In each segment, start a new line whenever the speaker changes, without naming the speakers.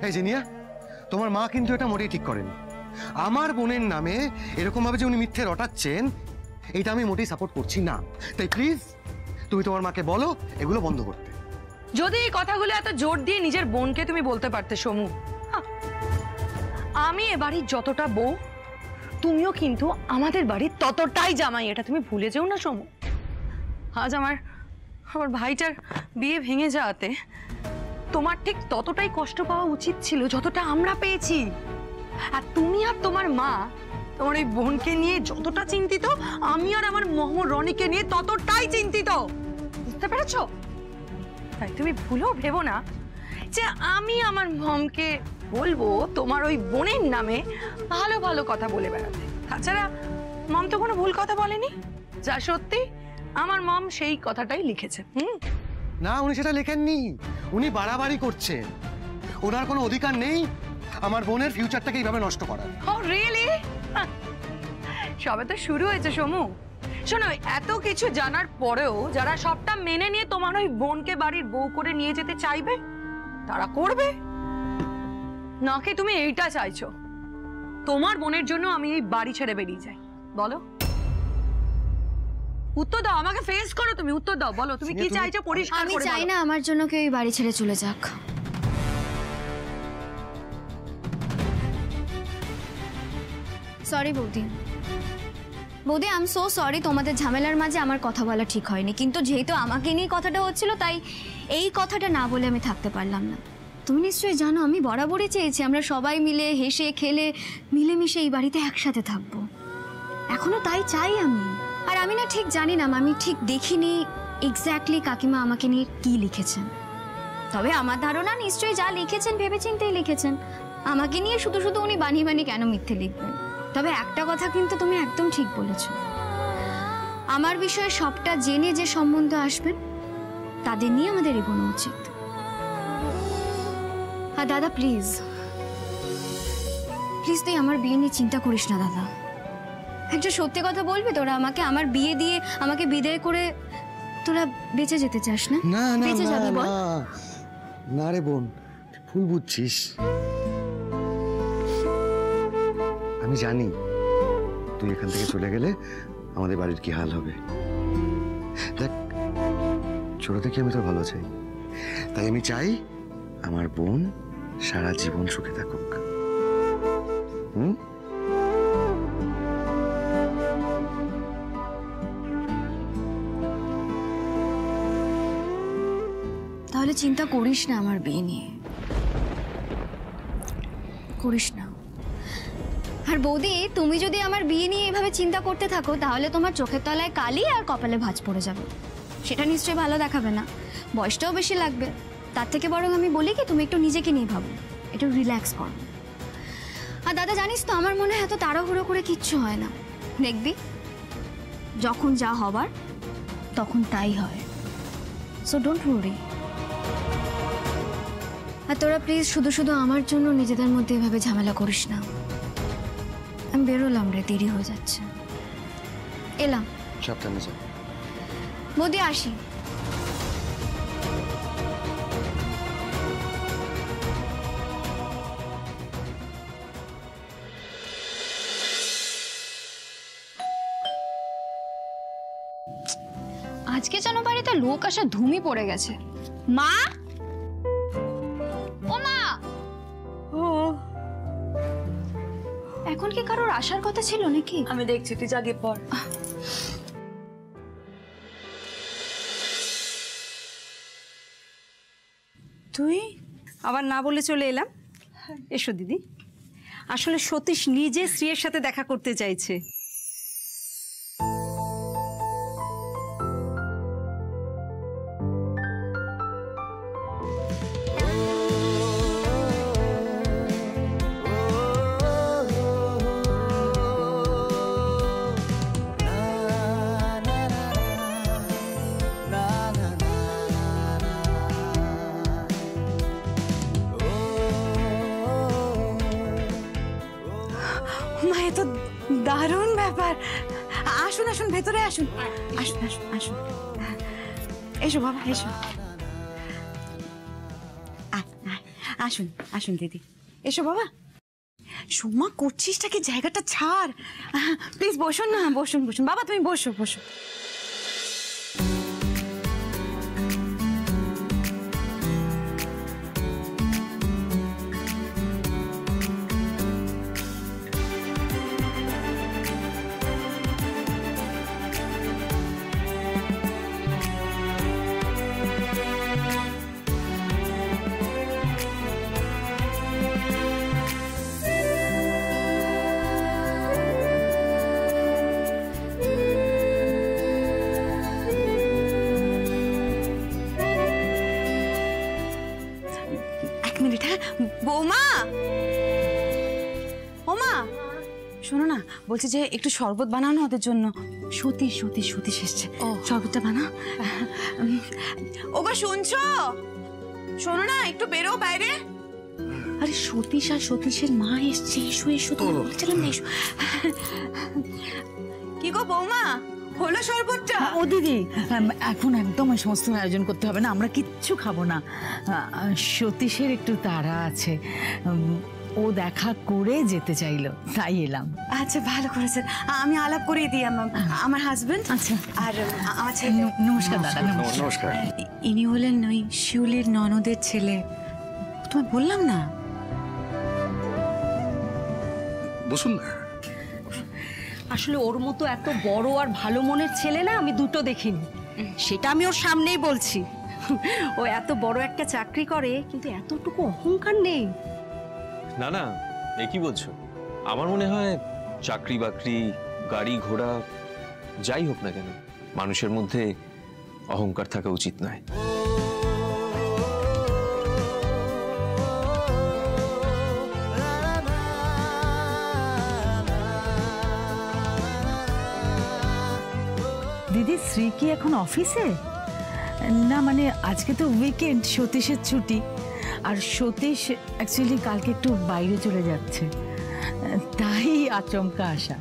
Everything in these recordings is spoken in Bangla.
এই জিনিয়া, তোমার মা কিন্তু এটা মোটেই ঠিক করেন। আমার বোনের নামে এরকম ভাবে যে উনি মিথ্যে রটাচ্ছেন, এটা আমি মোটেই সাপোর্ট করছি না। তাই প্লিজ তুমি তোমার মাকে বলো এগুলো বন্ধ করতে।
যদি এই কথাগুলো এত জোর দিয়ে নিজের বোনকে তুমি বলতে পারতে সমু, আমি এ বাড়ির যতটা বউ, তুমিও কিন্তু আমাদের বাড়ির ততটাই জামাই, এটা তুমি ভুলে যেও না সমু। আজ আমার ভাইটার বিয়ে ভেঙে যাওয়াতে তোমার ঠিক ততটাই কষ্ট পাওয়া উচিত ছিল যতটা আমরা পেয়েছি। আর তুমি আর তোমার মা তোমার এই বোনকে নিয়ে যতটা চিন্তিত, আমি আর আমার মোহাম্মদ রনিকে নিয়ে ততটাই চিন্তিত, বুঝতে পেরেছো? তাই তুমি ভুলেও ভেবো না যে আমি আমার মমকে বলবো তোমার ওই বোনের নামে ভালো ভালো কথা বলে বেড়াতে। তাছাড়া মম তো কোনো ভুল কথা বলেনি, যা সত্যি আমার মম সেই কথাটাই লিখেছে।
না, উনি সেটা লেখেননি, উনি বাড়াবাড়ি করছেন। ওনার কোনো অধিকার নেই আমার বোনের ফিউচারটাকে এইভাবে নষ্ট করার।
ও রিয়েলি? সবে তো শুরু হয়েছে সমু। শোনো, এত কিছু জানার পরেও যারা সবটা মেনে নিয়ে তোমার ওই বোনকে বাড়ির বউ করে নিয়ে যেতে চাইবে, তারা করবে। নাকি তুমি এইটা চাইছো তোমার বোনের জন্য আমি এই বাড়ি ছেড়ে বেরিয়ে যাই? বলো, উত্তর দাও, আমাকে ফেস করো, তুমি উত্তর দাও, বলো তুমি কি চাইছো পরিষ্কার করে।
আমি চাই না আমার জন্য কেউ এই বাড়ি ছেড়ে চলে যাক। সরি বৌদি, বৌদি আই এম সো সরি, তোমাদের ঝামেলার মাঝে আমার কথা বলা ঠিক হয়নি, কিন্তু যেহেতু আমাকে নিয়ে কথাটা হচ্ছিল তাই এই কথাটা না বলে আমি থাকতে পারলাম না। তুমি নিশ্চয়ই জানো আমি বরাবরই চেয়েছি আমরা সবাই মিলে হেসে খেলে মিলেমিশে এই বাড়িতে একসাথে থাকবো, এখনো তাই চাই আমি। আর আমি না ঠিক জানি না, আমি ঠিক দেখিনি এক্স্যাক্টলি কাকিমা আমাকে নিয়ে কি লিখেছেন, তবে আমার ধারণা নিশ্চয়ই যা লিখেছেন ভেবেচিন্তেই লিখেছেন। আমাকে নিয়ে শুধু শুধু উনি বানিয়ে বানিয়ে কেন মিথ্যে লিখবেন? তবে একটা কথা কিন্তু তুমি একদম ঠিক বলেছো, আমার বিষয়ে সবটা জেনে যে সম্বন্ধ আসবেন তাদের নিয়ে আমাদের এগোনো উচিত। আর দাদা প্লিজ প্লিজ তুই আমার বিয়ে নিয়ে চিন্তা করিস না দাদা। একটা সত্যি কথা বলবি, তোরা আমাকে আমার বিয়ে দিয়ে আমাকে বিদায় করে তোরা বেঁচে যেতে চাস না?
না না
বেঁচে যাবি বল?
না রে বোন, ভুল বুঝছিস। আমি জানি তুই এখান থেকে চলে গেলে আমাদের বাড়ির কি হাল হবে। দেখ, ছোট থেকে আমি তোর ভালো চাই, তাই আমি চাই আমার বোন সারা জীবন সুখে থাকুক।
তাহলে চিন্তা করিস না আমার বিয়ে নিয়ে, করিস না। আর বৌদি তুমি যদি আমার বিয়ে নিয়ে এভাবে চিন্তা করতে থাকো তাহলে তোমার চোখের তলায় কালি আর কপালে ভাঁজ পড়ে যাবে, সেটা নিশ্চয়ই ভালো দেখাবে না, বয়সটাও বেশি লাগবে। তার থেকে বরং আমি বলি কি তুমি একটু নিজেকে নিয়ে ভাবো, একটু রিল্যাক্স করো। আর দাদা জানিস তো আমার মনে হয় এত তাড়াহুড়ো করে কিচ্ছু হয় না, দেখবি যখন যা হবার তখন তাই হয়। So don't worry. আর তোরা প্লিজ শুধু শুধু আমার জন্য নিজেদের মধ্যে এভাবে ঝামেলা করিস না। আমি বেরোলাম রে, দেরি হয়ে যাচ্ছে, এলাম।
সাবধানে যা
বৌদি, আসি। আজকে যেন বাড়িতে লোক আসা ধুমই পড়ে গেছে। মা, ও মা, এখন কি কারোর আসার কথা ছিল নাকি?
আমি দেখছি, তুই জাগিয়ে পড়।
তুই আবার না বলে চলে এলাম। এসো দিদি, আসলে সতীশ নিজে শ্রীয়ের সাথে দেখা করতে চাইছে। মা, এ তো দারুণ ব্যাপার। আসুন আসুন, ভেতরে আসুন, আসুন আসুন আসুন, এসো বাবা এসো। আসুন আসুন দিদি, এসো বাবা। সোমা করছিসটাকে, জায়গাটা ছাড়, প্লিজ বসুন না, বসুন বসুন বাবা, তুমি বসো বসো। এক মিনিট, হ্যাঁ বৌমা, ওমা শোনো না, বলছি যে একটু শরবত বানানো ওদের জন্য। সতীশ এসছে, শরবতটা বানাও। ও বা শুনছো? শোনো না, একটু বেরো বাইরে। আরে সতীশ আর সতীশের মা এসছে, এসো এসো, তো বলছিলাম না, এসো। কি গো বৌমা, হলো শরবতটা?
ও দিদি, এখন একদম ওই সমস্ত আয়োজন করতে হবে না, আমরা কিচ্ছু খাবো না। সতীশের একটু তাড়া আছে, ও দেখা করে যেতে চাইলো, তাই এলাম।
আচ্ছা ভালো করেছেন, আমি আলাপ করিয়ে দিই আমার হাজবেন্ড।
আচ্ছা,
আর আমার ছেলে।
নমস্কার দাদা।
নমস্কার।
ইনি হলেন ওই শিউলির ননদের ছেলে, তোমায় বললাম না?
বসুন না।
আসলে ওর মতো এত বড় আর ভালো মনের ছেলে না আমি দুটো দেখিনি, সেটা আমি ওর সামনেই বলছি। ও এত বড় একটা চাকরি করে কিন্তু এতটুকু অহংকার নেই।
না না, এ কি বলছো? আমার মনে হয় চাকরি বাকরি, গাড়ি ঘোড়া যাই হোক না কেন, মানুষের মধ্যে অহংকার থাকা উচিত নয়।
দিদি, শ্রী কি এখন অফিসে? না মানে আজকে তো উইকেন্ড, সতীশের ছুটি, আর সতীশ অ্যাকচুয়ালি কালকে একটু বাইরে চলে যাচ্ছে, তাই আচমকা আসা।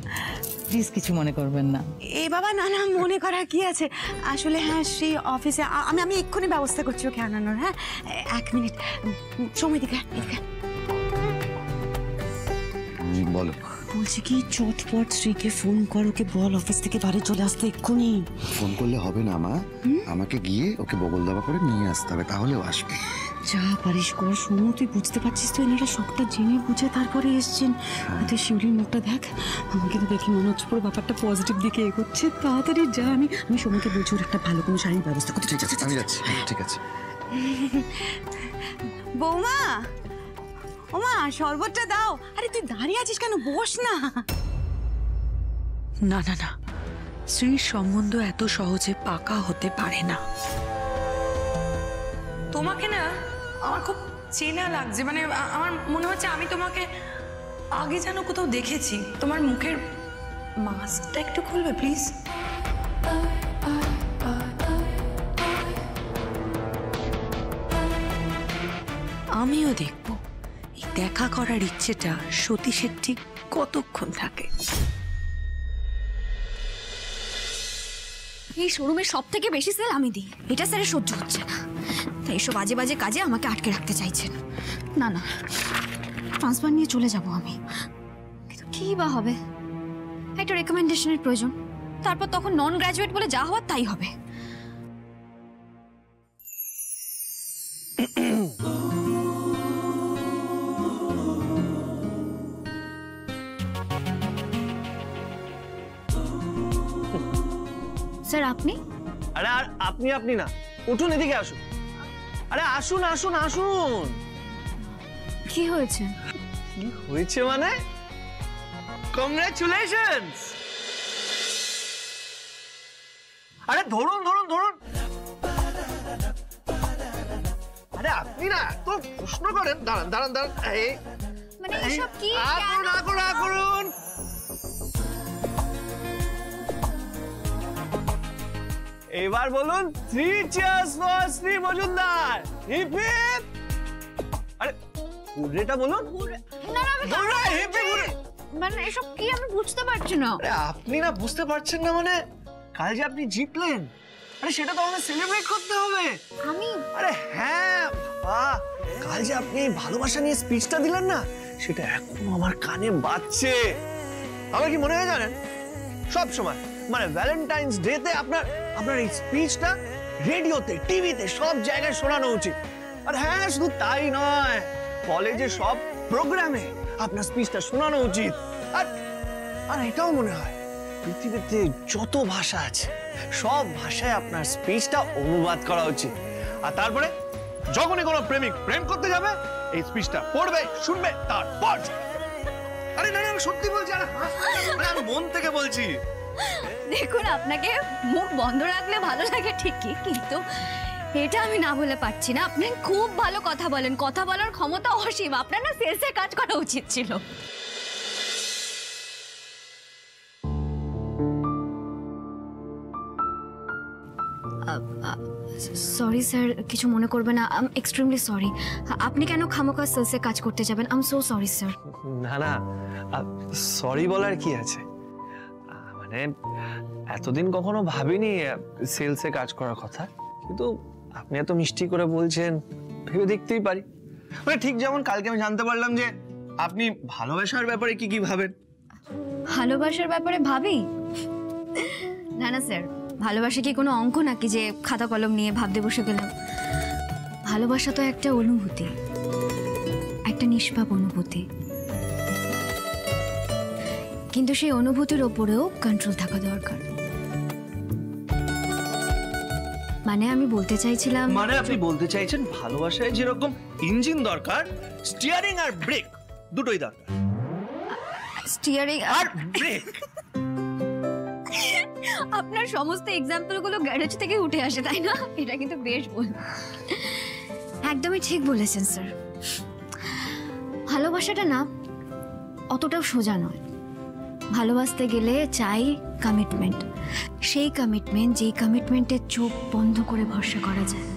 প্লিজ কিছু মনে করবেন না।
এ বাবা, না না, মনে করা কি আছে, আসলে হ্যাঁ সেই অফিসে আমি এক্ষুনি ব্যবস্থা করছি ওকে আনানোর। হ্যাঁ এক মিনিট, সময় দিকে
বলো।
বলছি কি, চটপট শ্রীকে ফোন কর, ওকে বল অফিস থেকে বাড়ি চলে আসতে এক্ষুনি।
ফোন করলে হবে না মা, আমাকে গিয়ে ওকে বগল দাবা করে নিয়ে আসতে হবে, তাহলেও আসবে।
যা পারিস কর শোনো, তুই বুঝতে পারছিস তো এনারা সবটা জেনে বুঝে তারপরে এসছেন। তুই শিউলির মুখটা দেখ, আমাকে তো দেখে মনে হচ্ছে পুরো ব্যাপারটা পজিটিভ দিকে এগোচ্ছে। তাড়াতাড়ি যা, আমি সময়কে বলছি ওর একটা ভালো কোনো শাড়ির ব্যবস্থা করতে।
ঠিক আছে, আমি যাচ্ছি। ঠিক আছে।
বৌমা, ওমা শরবতটা দাও। আরে তুই দাঁড়িয়ে আছিস কেন, বস না।
না না না, শ্রীর সম্বন্ধ এত সহজে পাকা হতে পারে না।
তোমাকে না আমার খুব চেনা লাগছে, মানে আমার মনে হচ্ছে আমি তোমাকে আগে যেন কোথাও দেখেছি। তোমার মুখের মাস্কটা একটু খুলবে প্লিজ?
আমিও দেখব এই দেখা করার ইচ্ছেটা সতীশের ঠিক কতক্ষণ থাকে।
এই শোরুমের সব থেকে বেশি সেল আমি দিই, এটা স্যারের সহ্য হচ্ছে না, তাই এসব বাজে বাজে কাজে আমাকে আটকে রাখতে চাইছেন। না না, ট্রান্সফার নিয়ে চলে যাব আমি, কিন্তু কি বা হবে, একটা রেকমেন্ডেশনের প্রয়োজন, তারপর তখন নন গ্র্যাজুয়েট বলে যা হওয়ার তাই হবে। স্যার আপনি?
আরে আর আপনি না, উঠুন, এদিকে আসুন। আরে আসুন আসুন আসুন।
কি হয়েছে?
কি হয়েছে মানে? কংগ্রাচুলেশনস। আরে ধরুন ধরুন ধরুন। আরে আপনি না এত প্রশ্ন করেন, দাঁড়ান দাঁড়ান দাঁড়ান।
মানে এসব কি?
করুন। এবার বলুন, 3 cheers for Shri Majumdar. Hip hip. আরে হুররেটা বলুন।
না না, আমি
হুররে, হিপ হিপ হুররে।
মানে এসব কি আমি বুঝতে পারছি না।
আরে আপনি না বুঝতে পারছেন না মানে, কাল যে আপনি জিতলেন, আরে সেটা তো আমাদের সেলিব্রেট করতে হবে।
আমি?
আরে হ্যাঁ বাবা, কাল কাল যে আপনি ভালোবাসা নিয়ে স্পিচটা দিলেন না, সেটা এখনো আমার কানে বাজছে। আমার কি মনে হয় জানেন, সব সময় মানে ভ্যালেন্টাইন্স ডেতে আপনার এই স্পিচটা রেডিওতে, টিভিতে সব জায়গায় শোনানো উচিত। আর হ্যাঁ, শুধু তাই নয়, কলেজে সব প্রোগ্রামে আপনার স্পিচটা শোনানো উচিত। আর এটাও মনে হয় পৃথিবীতে যত ভাষা আছে সব ভাষায় আপনার স্পিচটা অনুবাদ করা উচিত। আর তারপরে যখনই কোনো প্রেমিক প্রেম করতে যাবে, এই স্পিচটা পড়বে, শুনবে, তারপর আরে না, আমি সত্যি বলছি, আরে আমি মন থেকে বলছি।
দেখুন, আপনাকে মুখ বন্ধ রাখলে ভালো লাগে ঠিকই, কিন্তু এটা আমি না বলে পারছি না। আপনি খুব ভালো কথা বলেন, কথা বলার ক্ষমতা অসীম। আপনার না সেলসে কাজ করা উচিত ছিল। সরি স্যার, কিছু মনে করবেন না। I am extremely sorry. আপনি কেন খামোখা সেলসে কাজ করতে যাবেন? I am so sorry sir.
না, সরি বলার কি আছে, মানে এতদিন কখনো ভাবিনি সেলসে কাজ করার কথা, কিন্তু আপনি এত মিষ্টি করে বলছেন, ভেবে দেখতেই পারি। মানে ঠিক যেমন কালকে আমি জানতে পারলাম যে আপনি ভালোবাসার ব্যাপারে কি ভাবেন।
ভালোবাসার ব্যাপারে ভাবি? না না স্যার, ভালোবাসা কি কোনো অঙ্ক নাকি যে খাতা কলম নিয়ে ভাবতে বসে গেলাম? ভালোবাসা তো একটা অনুভূতি, একটা নিষ্পাপ অনুভূতি, কিন্তু সেই অনুভূতির ওপরেও কন্ট্রোল থাকা দরকার। মানে আমি বলতে চাইছিলাম,
মানে আপনি বলতে চাইছেন ভালোবাসায় যেরকম ইঞ্জিন দরকার, স্টিয়ারিং আর ব্রেক দুটোই দরকার।
স্টিয়ারিং
আর ব্রেক।
আপনার সমস্ত এক্সাম্পল গুলো গ্যারেজ থেকে উঠে আসে, তাই না? এটা কিন্তু বেশ বল, একদমই ঠিক বলেছেন স্যার। ভালোবাসাটা না অতটাও সোজা নয়। ভালোবাসতে গেলে চাই কমিটমেন্ট, সেই কমিটমেন্ট যেই কমিটমেন্টে চোখ বন্ধ করে ভরসা করা যায়।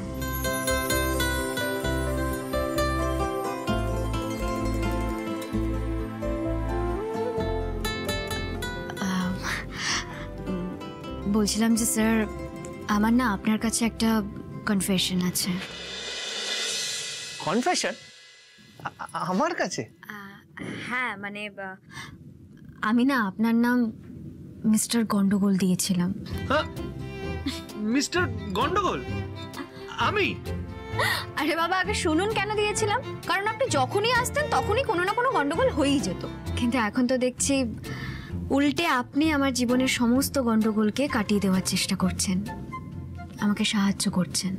বলছিলাম যে স্যার, আমার না আপনার কাছে একটা কনফেশন আছে।
কনফেশন? আমার কাছে?
হ্যাঁ, মানে আমি না আপনার নাম মিস্টার গন্ডগোল দিয়েছিলাম।
মিস্টার গন্ডগোল? আমি?
আরে বাবা, আগে শুনুন কেন দিয়েছিলাম। কারণ আপনি যখনই আসতেন তখনই কোনো না কোনো গন্ডগোল হয়েই যেত। কিন্তু এখন তো দেখছি উল্টে আপনি আমার জীবনের সমস্ত গন্ডগোলকে কাটিয়ে দেওয়ার চেষ্টা করছেন, আমাকে সাহায্য করছেন।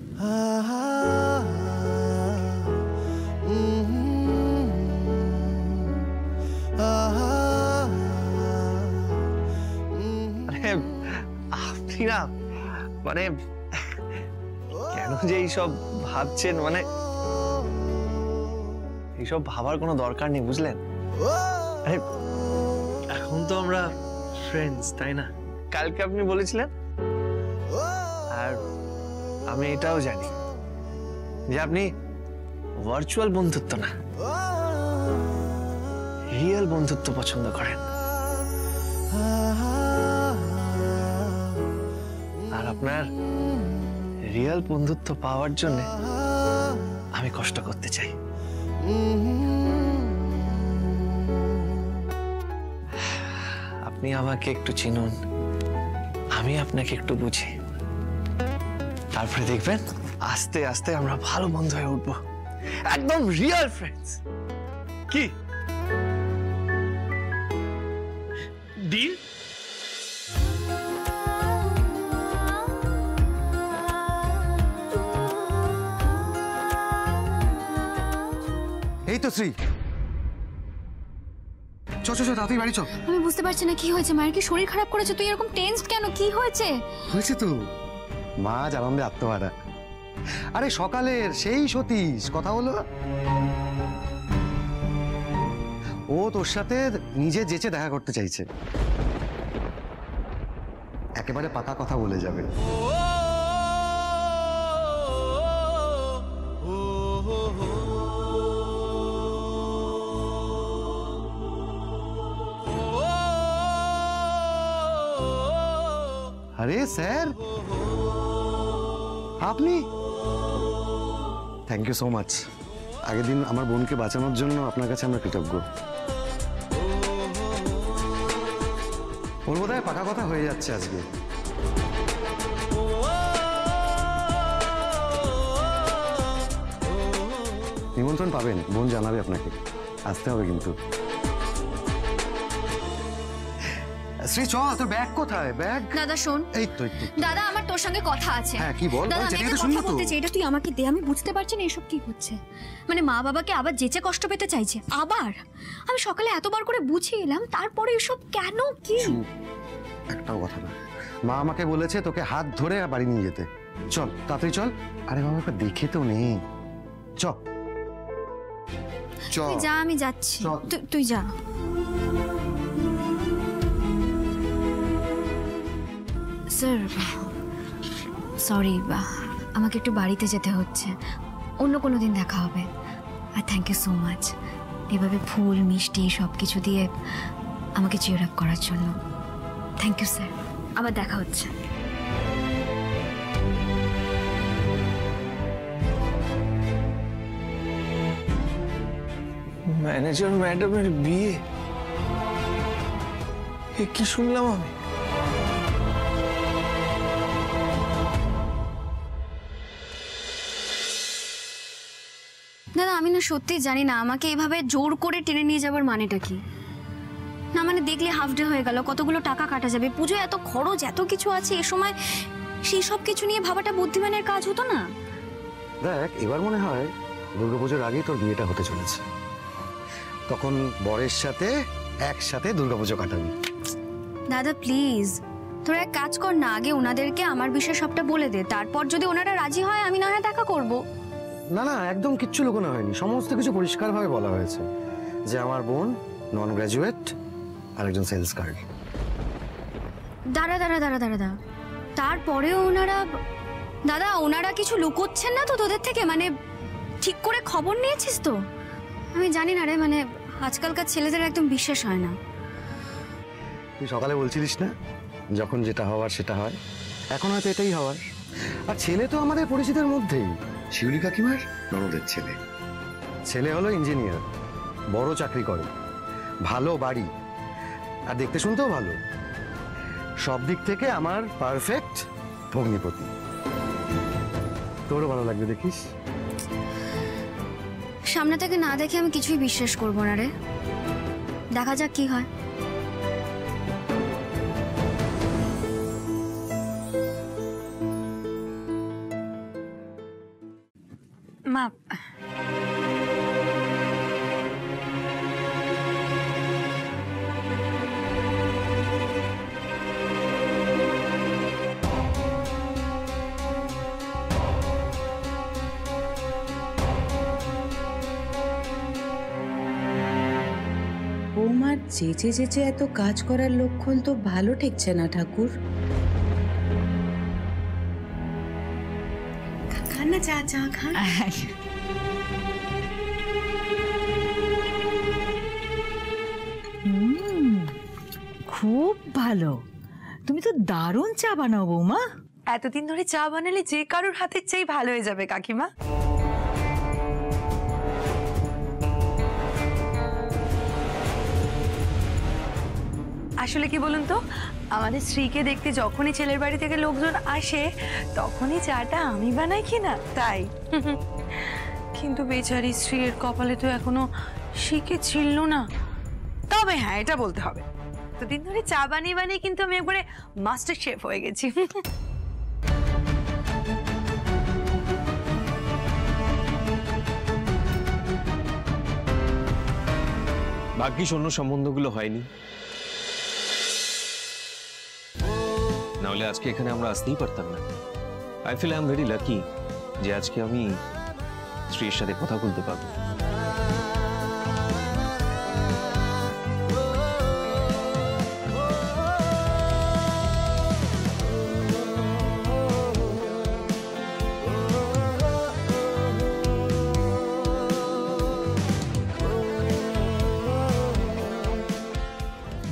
আপনি না মানে কেন যে এইসব ভাবছেন, মানে এইসব ভাবার কোনো দরকার নেই, বুঝলেন? এখন তো আমরা ফ্রেন্ডস, তাই না? কালকে আপনি বলেছিলেন, আর আমি এটাও জানি যে আপনি ভার্চুয়াল বন্ধুত্ব না, রিয়েল বন্ধুত্ব পছন্দ করেন। আর আপনার রিয়েল বন্ধুত্ব পাওয়ার জন্য আমি কষ্ট করতে চাই। আপনি আমাকে একটু চিনুন, আমি আপনাকে একটু বুঝি, তারপরে দেখবেন আস্তে আস্তে আমরা ভালো বন্ধু হয়ে উঠবো, একদম রিয়েল ফ্রেন্ডস। কি ডিল?
এই তো শ্রী, তাড়াতাড়ি বাড়ি চল।
আমি বুঝতে পারছি না কি হয়েছে। মায়ের কি শরীর খারাপ করেছে? তুই এরকম টেনসড কেন? কি হয়েছে?
হয়েছে তো, মা আজ আনন্দে আত্মহারা। আরে সকালের সেই সতীশ কথা হলো, ও তোর সাথে নিজে যেচে দেখা করতে চাইছে, একেবারে পাকা কথা বলে যাবে। আরে স্যার, আপনি? Thank you so much. আগের দিন আমার বোনকে বাঁচানোর জন্য আপনার কাছে আমরা কৃতজ্ঞ। ওর বোধহয় পাকা কথা হয়ে যাচ্ছে আজকে। নিমন্ত্রণ পাবেন, বোন জানাবে আপনাকে, আসতে হবে কিন্তু। শ্রী চ, তোর ব্যাগ কোথায়? ব্যাগ
দাদা শোন,
এই তো
দাদা আমার তোর সঙ্গে কথা আছে।
হ্যাঁ কি বল?
দাদা আমি
যেটা
একটা
শুনবো
কথা
তো।
বলতে চাই, এটা তুই আমাকে দে। আমি বুঝতে পারছি না এসব কি হচ্ছে। মানে মা বাবাকে আবার যেচে কষ্ট পেতে চাইছে আবার। আমি সকালে এতবার করে বুঝিয়ে এলাম, তারপরে এসব কেন? কি
একটাও কথা না। মা আমাকে বলেছে তোকে হাত ধরে বাড়ি নিয়ে যেতে। চল তাড়াতাড়ি চল। আরে বাবা ওকে দেখে তো নেই। চল চল।
তুই যা, আমি যাচ্ছি।
চল।
তুই যা। স্যার সরি, আমাকে একটু বাড়িতে যেতে হচ্ছে, অন্য কোনো দিন দেখা হবে। আর থ্যাংক ইউ সো মাচ এভাবে ফুল মিষ্টি সব কিছু দিয়ে আমাকে চিয়ার আপ করার জন্য। থ্যাংক ইউ স্যার, আবার দেখা হচ্ছে।
ম্যানেজার ম্যাডামের বিয়ে, এ কি শুনলাম আমি?
দাদা আমি না সত্যি জানি না আমাকে এভাবে জোর করে টেনে নিয়ে যাবার মানেটা কি। না মানে দেখলে হাফ ডে হয়ে গেল, কতগুলো টাকা কাটা যাবে, পুজো এত খরচ, এত কিছু আছে, এ সময় সেই সব কিছু নিয়ে ভাবাটা বুদ্ধিমানের কাজ হতো না?
দেখ এবার মনে হয় দুর্গাপুজোর আগেই তোর বিয়েটা হতে চলেছে, তখন বরের সাথে একসাথে দুর্গাপুজো কাটাবি।
দাদা প্লিজ তোরা এক কাজ কর না, আগে ওনাদেরকে আমার বিষয়ে সবটা বলে দে, তারপর যদি ওনারা রাজি হয় আমি না হয় দেখা করব।
না না একদম কিচ্ছু লুকোনো হয়নি, সমস্ত কিছু পরিষ্কারভাবে বলা হয়েছে যে আমার বোন নন গ্র্যাজুয়েট আর একজন সেলস গার্ল।
দাঁড়া দাঁড়া দাঁড়া দাঁড়া দাঁড়া, তারপরেও ওনারা কিছু লুকোচ্ছেন না তো তোদের থেকে? মানে ঠিক করে খবর নিয়েছিস তো? আমি জানি না রে, মানে আজকালকার ছেলেদের একদম বিশ্বাস হয় না।
তুই সকালে বলছিলিস না যখন যেটা হওয়ার সেটা হয়, এখন হয়তো এটাই হওয়ার। আর ছেলে তো আমাদের পরিচিতের মধ্যেই, শিউলি কাকিমার ননদের ছেলে। ছেলে হলো ইঞ্জিনিয়ার, বড় চাকরি করে, ভালো বাড়ি, আর দেখতে শুনতেও ভালো। সব দিক থেকে আমার পারফেক্ট ভগ্নিপতি। তোরও ভালো লাগবে দেখিস।
সামনে থেকে না দেখে আমি কিছুই বিশ্বাস করবো না রে, দেখা যাক কি হয়।
মা
বৌমার চেঁচে চেঁচে এত কাজ করার লক্ষণ তো ভালো ঠেকছে না ঠাকুর। খান না, চা চা খান।
খুব ভালো, তুমি তো দারুণ চা বানাও বৌমা।
এতদিন ধরে চা বানালে যে কারোর হাতের চাই ভালো হয়ে যাবে কাকিমা। আসলে কি বলুন তো, আমাদের স্ত্রীকে দেখতে যখনই ছেলের বাড়ি থেকে লোকজন আসে তখনই চাটা আমি বানাই কিনা তাই। কিন্তু বেচারি স্ত্রীর কপালে তো এখনো শিখে ছিল না। তবে হ্যাঁ এটা বলতে হবে, এতদিন ধরে চা বানিয়ে বানিয়ে কিন্তু আমি একবারে মাস্টার শেফ হয়ে গেছি।
ভাগ্যিস অন্য সম্বন্ধগুলো হয়নি, নাহলে আজকে এখানে আমরা আসতেই পারতাম না। I feel I am very lucky যে আজকে আমি স্ত্রীর সাথে কথা বলতে পারবো।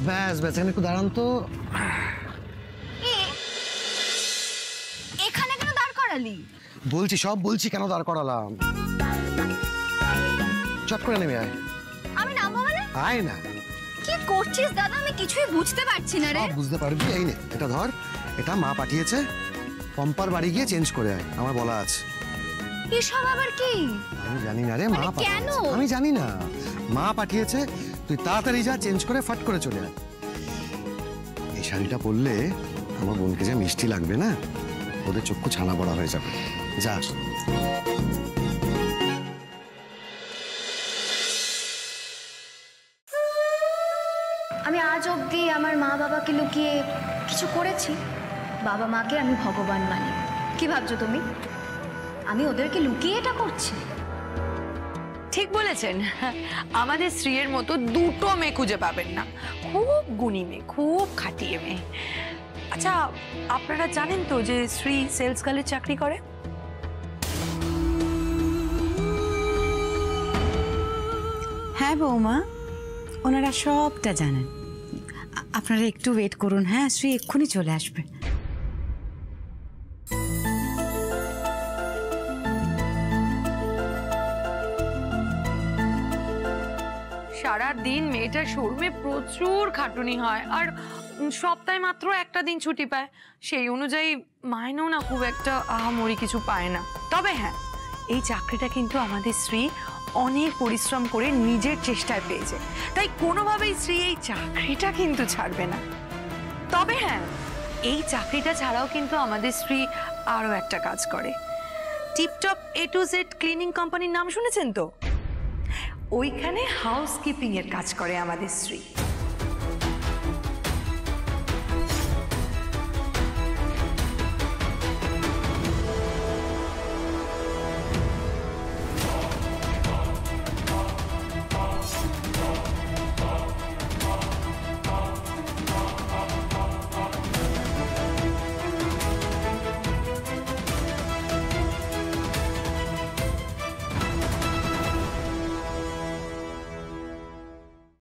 ব্যাস ব্যাস, এখানে একটু দাঁড়ান তো।
এখানে কেন দাঁড় করালি?
বলছি সব বলছি কেন দাঁড় করালাম। চট করে নেমে আয়।
আমি নামবো মানে?
আয় না।
কি করছিস দাদা? আমি কিছুই বুঝতে পারছি না রে।
সব বুঝতে পারবি। এই নে এটা ধর, এটা মা পাঠিয়েছে, পম্পার বাড়ি গিয়ে চেঞ্জ করে আয়, আমার বলা আছে।
এসব আবার কি?
আমি জানি না রে, মা
কেন?
পাঠিয়েছে। আমি জানি না, মা পাঠিয়েছে, তুই তাড়াতাড়ি যা, চেঞ্জ করে ফাট করে চলে আয়। এই শাড়িটা পরলে আমার বোনকে যা মিষ্টি লাগবে না, ওদের চক্ষু ছানা বড়া হয়ে যাবে। যা।
আমি আজ অবধি আমার মা বাবাকে লুকিয়ে কিছু করেছি? বাবা মাকে আমি ভগবান মানি। কি ভাবছো তুমি? আমি ওদেরকে লুকিয়ে এটা করছি?
ঠিক বলেছেন, আমাদের স্ত্রীর মতো দুটো মেয়ে খুঁজে পাবেন না। খুব গুণী মেয়ে, খুব খাটিয়ে মেয়ে। আচ্ছা, আপনারা জানেন তো যে শ্রী সেলস গার্লের চাকরি করে?
হ্যাঁ বৌমা, ওনারা সবটা জানেন। আপনারা একটু ওয়েট করুন, হ্যাঁ শ্রী এক্ষুনি চলে আসবে।
সারা দিন মেয়েটার শোরুমে প্রচুর খাটুনি হয়, আর সপ্তাহে মাত্র একটা দিন ছুটি পায়। সেই অনুযায়ী মাইনেও না খুব একটা আহামরি কিছু পায় না। তবে হ্যাঁ, এই চাকরিটা কিন্তু আমাদের স্ত্রী অনেক পরিশ্রম করে নিজের চেষ্টায় পেয়েছে, তাই কোনোভাবেই স্ত্রী এই চাকরিটা কিন্তু ছাড়বে না। তবে হ্যাঁ, এই চাকরিটা ছাড়াও কিন্তু আমাদের স্ত্রী আরও একটা কাজ করে। Tiptop A to Z cleaning কোম্পানির নাম শুনেছেন তো? ওইখানে হাউসকিপিং এর কাজ করে আমাদের স্ত্রী।